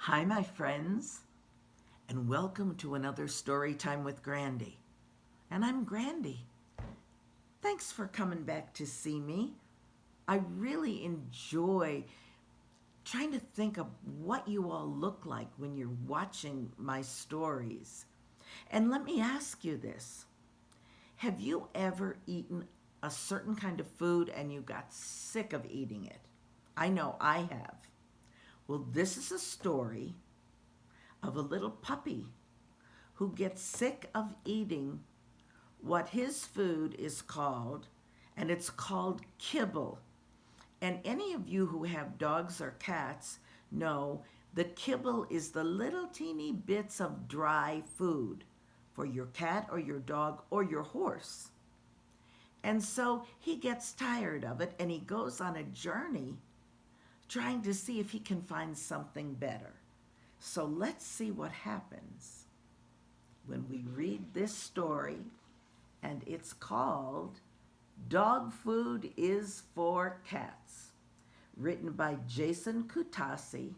Hi, my friends, and welcome to another Storytime with Grandy. And I'm Grandy. Thanks for coming back to see me. I really enjoy trying to think of what you all look like when you're watching my stories. And let me ask you this. Have you ever eaten a certain kind of food and you got sick of eating it? I know I have. Well, this is a story of a little puppy who gets sick of eating what his food is called, and it's called kibble. And any of you who have dogs or cats know the kibble is the little teeny bits of dry food for your cat or your dog or your horse. And so he gets tired of it and he goes on a journey trying to see if he can find something better. So let's see what happens when we read this story, and it's called Dog Food is for Cats, written by Jason Kutasi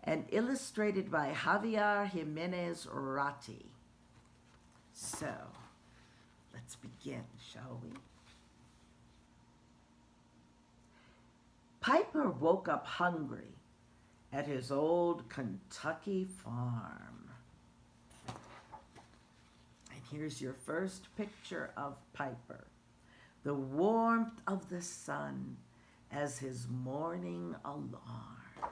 and illustrated by Javier Jimenez Ratti. So, let's begin, shall we? Piper woke up hungry at his old Kentucky farm. And here's your first picture of Piper. The warmth of the sun as his morning alarm.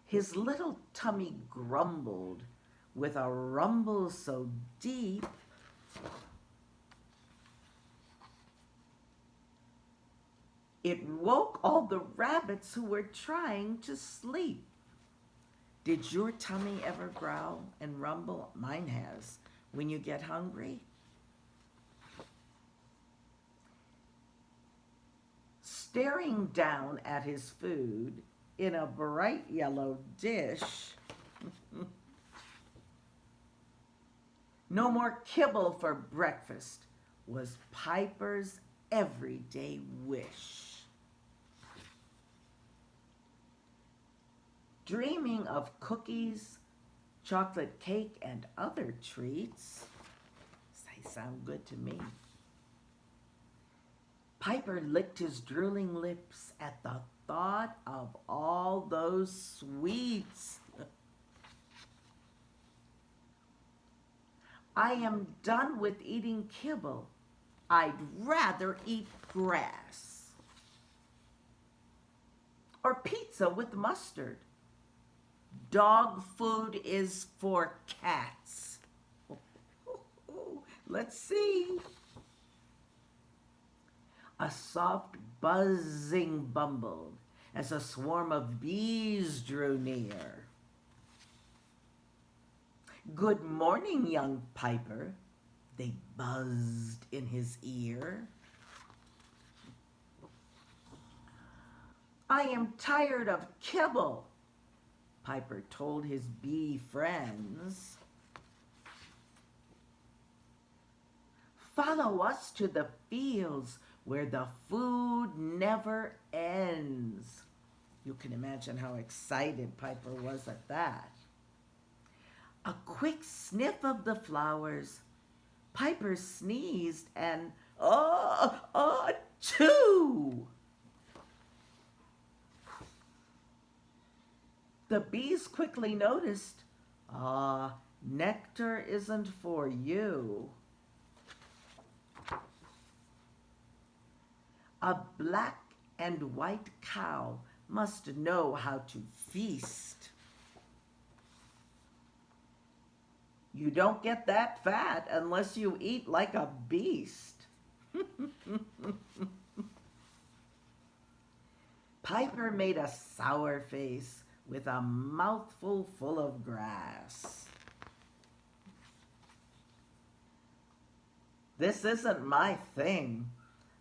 His little tummy grumbled with a rumble so deep it woke all the rabbits who were trying to sleep. Did your tummy ever growl and rumble? Mine has. When you get hungry? Staring down at his food in a bright yellow dish, no more kibble for breakfast was Piper's everyday wish. Dreaming of cookies, chocolate cake, and other treats, they sound good to me. Piper licked his drooling lips at the thought of all those sweets. I am done with eating kibble. I'd rather eat grass. Or pizza with mustard. Dog food is for cats. Let's see. A soft buzzing bumbled as a swarm of bees drew near. Good morning, young Piper, they buzzed in his ear. I am tired of kibble, Piper told his bee friends. Follow us to the fields where the food never ends. You can imagine how excited Piper was at that. A quick sniff of the flowers. Piper sneezed and, achoo! The bees quickly noticed, nectar isn't for you. A black and white cow must know how to feast. You don't get that fat unless you eat like a beast. Piper made a sour face with a mouthful full of grass. This isn't my thing.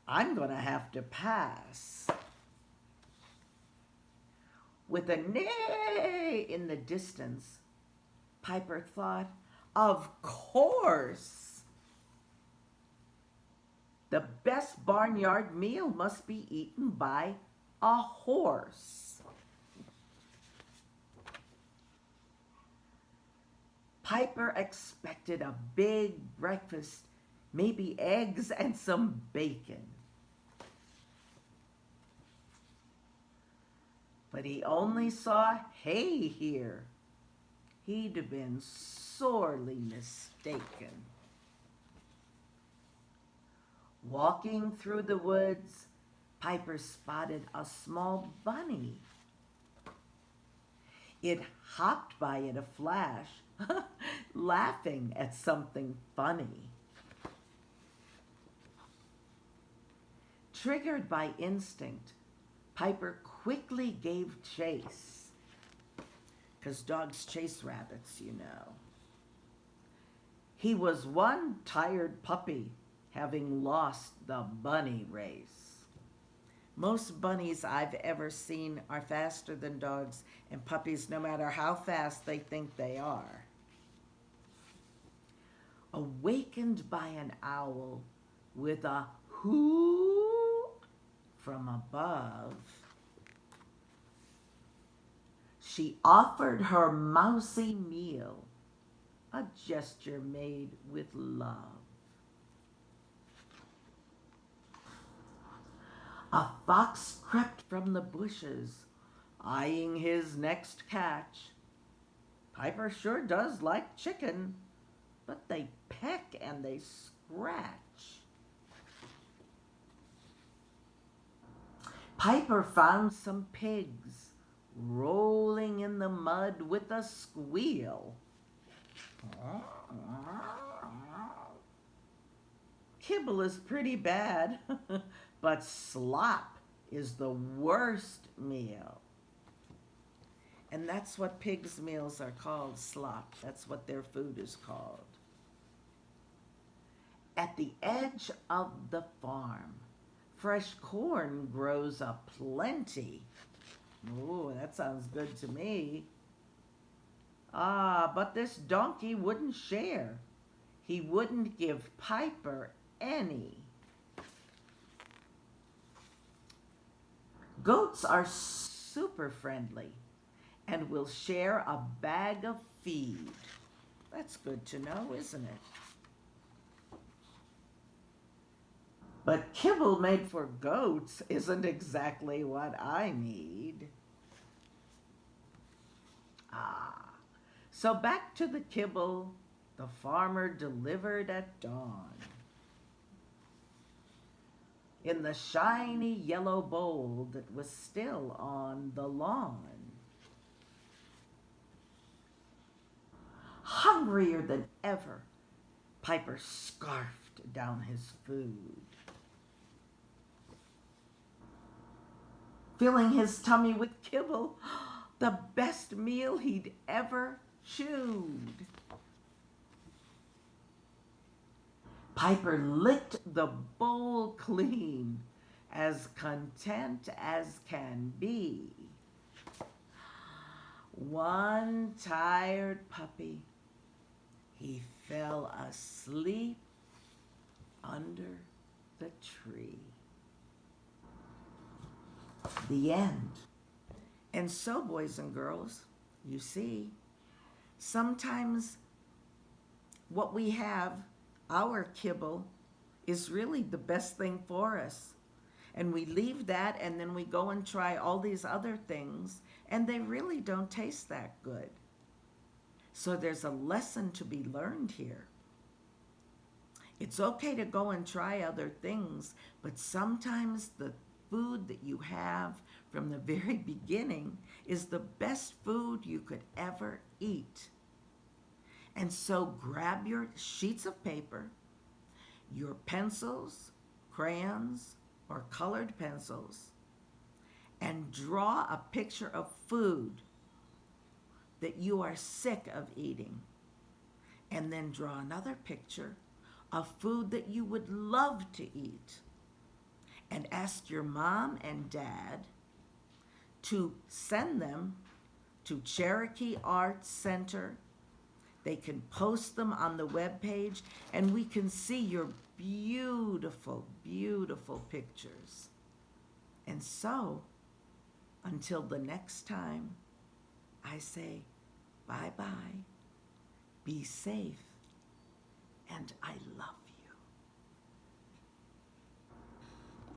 I'm going to have to pass. With a neigh in the distance, Piper thought, of course. The best barnyard meal must be eaten by a horse. Piper expected a big breakfast, maybe eggs and some bacon. But he only saw hay here. He'd been sorely mistaken. Walking through the woods, Piper spotted a small bunny. It hopped by in a flash, laughing at something funny. Triggered by instinct, Piper quickly gave chase. 'Cause dogs chase rabbits, you know. He was one tired puppy, having lost the bunny race. Most bunnies I've ever seen are faster than dogs and puppies, no matter how fast they think they are. Awakened by an owl with a hoot from above, she offered her mousy meal, a gesture made with love. A fox crept from the bushes, eyeing his next catch. Piper sure does like chicken, but they peck and they scratch. Piper found some pigs rolling in the mud with a squeal. Kibble is pretty bad, but slop is the worst meal. And that's what pigs' meals are called, slop. That's what their food is called. At the edge of the farm, fresh corn grows aplenty. Ooh, that sounds good to me. But this donkey wouldn't share. He wouldn't give Piper any. Goats are super friendly and will share a bag of feed. That's good to know, isn't it? But kibble made for goats isn't exactly what I need. So back to the kibble the farmer delivered at dawn. In the shiny yellow bowl that was still on the lawn. Hungrier than ever, Piper scarfed down his food. Filling his tummy with kibble, the best meal he'd ever chewed. Piper licked the bowl clean, as content as can be. One tired puppy, he fell asleep under the tree. The end. And so, boys and girls, you see, sometimes what we have, our kibble, is really the best thing for us. And we leave that and then we go and try all these other things and they really don't taste that good. So there's a lesson to be learned here. It's okay to go and try other things, but sometimes the food that you have from the very beginning is the best food you could ever eat. And so grab your sheets of paper, your pencils, crayons, or colored pencils, and draw a picture of food that you are sick of eating. And then draw another picture of food that you would love to eat. And ask your mom and dad to send them to Cherokee Arts Center. They can post them on the webpage and we can see your beautiful, beautiful pictures. And so, until the next time, I say bye-bye Be safe, and I love you.